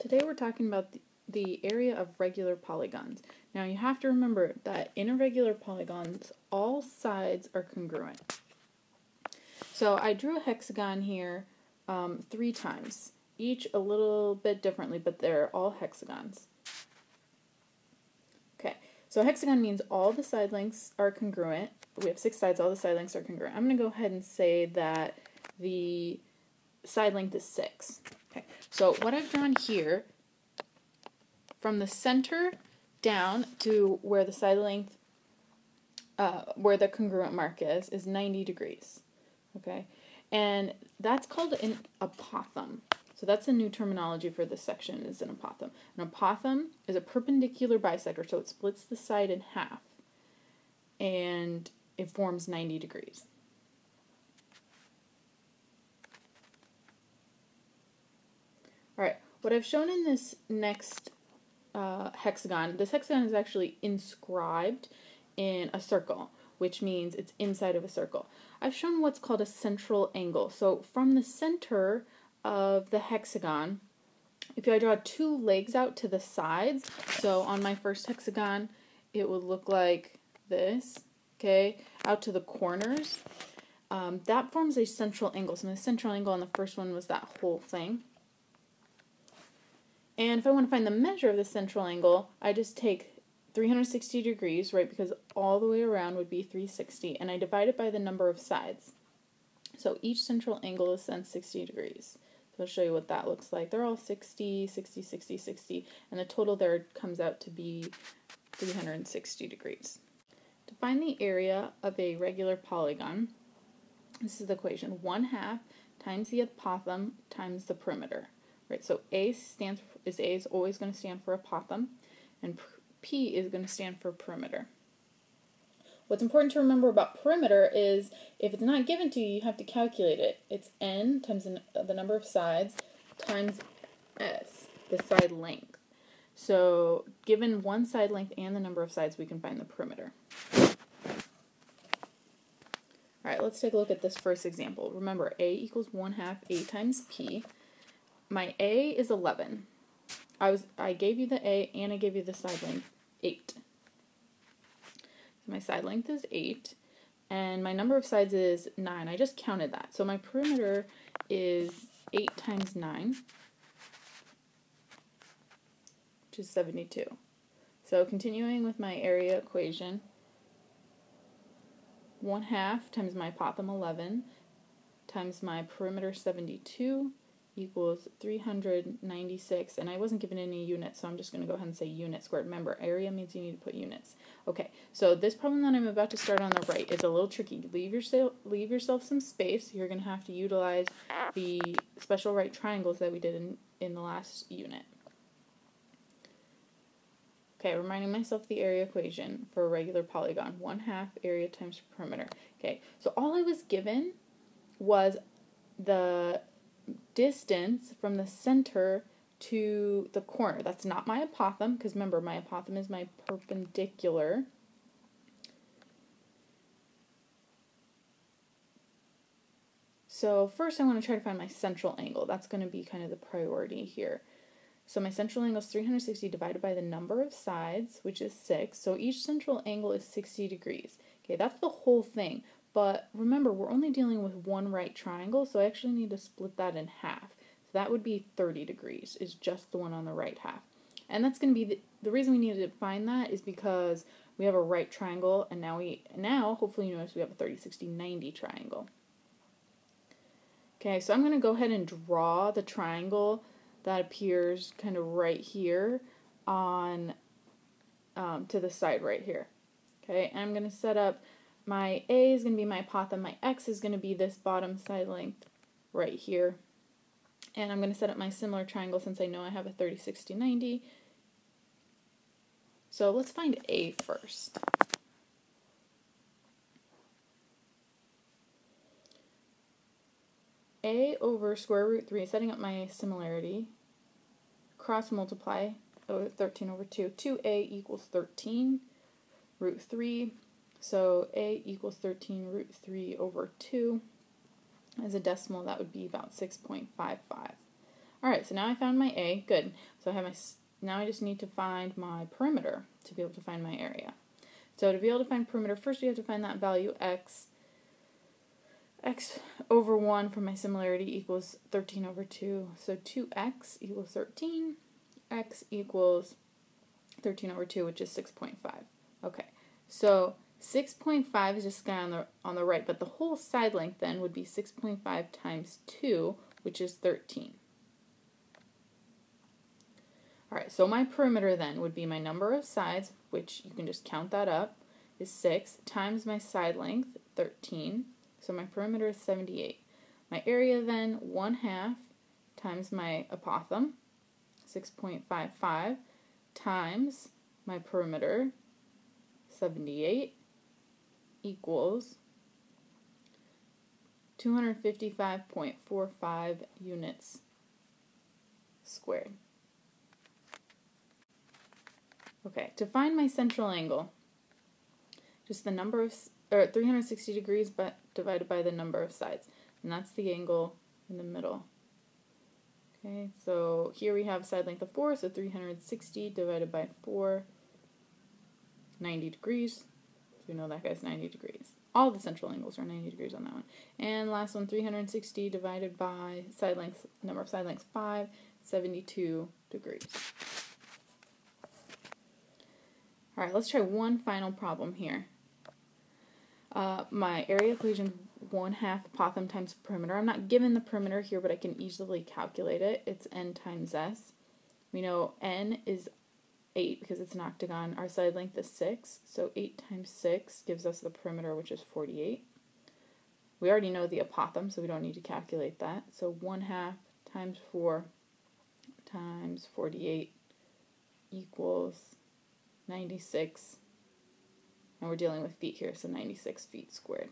Today we're talking about the area of regular polygons. Now you have to remember that in irregular polygons, all sides are congruent. So I drew a hexagon here 3 times, each a little bit differently, but they're all hexagons. Okay, so a hexagon means all the side lengths are congruent. We have 6 sides, all the side lengths are congruent. I'm going to go ahead and say that the side length is 6. Okay, so what I've drawn here, from the center down to where the side length, where the congruent mark is 90 degrees. Okay, and that's called an apothegm. So that's a new terminology for this section, is an apothegm. An apothegm is a perpendicular bisector, so it splits the side in half, and it forms 90 degrees. Alright, what I've shown in this next hexagon, this hexagon is actually inscribed in a circle, which means it's inside of a circle. I've shown what's called a central angle. So from the center of the hexagon, if I draw 2 legs out to the sides, so on my first hexagon, it would look like this, okay, out to the corners. That forms a central angle. So the central angle on the first one was that whole thing. And if I want to find the measure of the central angle, I just take 360 degrees, right, because all the way around would be 360, and I divide it by the number of sides. So each central angle is then 60 degrees. So I'll show you what that looks like. They're all 60, 60, 60, 60, and the total there comes out to be 360 degrees. To find the area of a regular polygon, this is the equation: 1/2 times the apothegm times the perimeter. Right, so A is always going to stand for apothegm, and P is going to stand for perimeter. What's important to remember about perimeter is if it's not given to you, you have to calculate it. It's N times the number of sides times S, the side length. So given one side length and the number of sides, we can find the perimeter. Alright, let's take a look at this first example. Remember, A equals 1/2 A times P. My A is 11. I gave you the A and I gave you the side length, 8. So my side length is 8, and my number of sides is 9. I just counted that. So my perimeter is 8 times 9, which is 72. So continuing with my area equation, 1/2 times my apothegm 11 times my perimeter 72 equals 396, and I wasn't given any units, so I'm just going to go ahead and say unit squared. Remember, area means you need to put units. Okay, so this problem that I'm about to start on the right is a little tricky. Leave yourself some space. You're going to have to utilize the special right triangles that we did in the last unit. Okay, reminding myself the area equation for a regular polygon: 1/2 area times perimeter. Okay, so all I was given was the distance from the center to the corner. That's not my apothegm, because remember, my apothegm is my perpendicular. So first I want to try to find my central angle. That's going to be kind of the priority here. So my central angle is 360 divided by the number of sides, which is 6. So each central angle is 60 degrees. Okay, that's the whole thing. But remember, we're only dealing with one right triangle, so I actually need to split that in half. So that would be 30 degrees, is just the one on the right half. And that's going to be the reason we needed to find that is because we have a right triangle, and now hopefully you notice we have a 30, 60, 90 triangle. Okay, so I'm going to go ahead and draw the triangle that appears kind of right here on to the side right here. Okay, and I'm going to set up my A is going to be my apothegm, my X is going to be this bottom side length right here, and I'm going to set up my similar triangle since I know I have a 30, 60, 90. So let's find A first. A over square root 3, setting up my similarity, cross multiply, 13 over 2, 2A equals 13, root 3, so A equals 13 root 3 over 2. As a decimal, that would be about 6.55. Alright, so now I found my A. Good. So I have my, now I just need to find my perimeter to be able to find my area. So to be able to find perimeter, first we have to find that value x. X over 1 from my similarity equals 13 over 2. So 2x equals 13. X equals 13 over 2, which is 6.5. Okay, so 6.5 is just guy on the right, but the whole side length then would be 6.5 times 2, which is 13. Alright, so my perimeter then would be my number of sides, which you can just count that up, is 6, times my side length, 13. So my perimeter is 78. My area then, 1/2 times my apothem, 6.55, times my perimeter, 78, equals 255.45 units squared. Okay, to find my central angle, just the number of, 360 degrees but divided by the number of sides, and that's the angle in the middle. Okay, so here we have side length of 4, so 360 divided by 4, 90 degrees. So we know that guy's 90 degrees. All the central angles are 90 degrees on that one. And last one, 360 divided by side length, number of side lengths 5, 72 degrees. Alright, let's try one final problem here. My area equation, 1/2 apothem times perimeter. I'm not given the perimeter here, but I can easily calculate it. It's n times s. We know n is 8 because it's an octagon. Our side length is 6, so 8 times 6 gives us the perimeter, which is 48. We already know the apothem, so we don't need to calculate that. So 1/2 times 4 times 48 equals 96, and we're dealing with feet here, so 96 feet squared.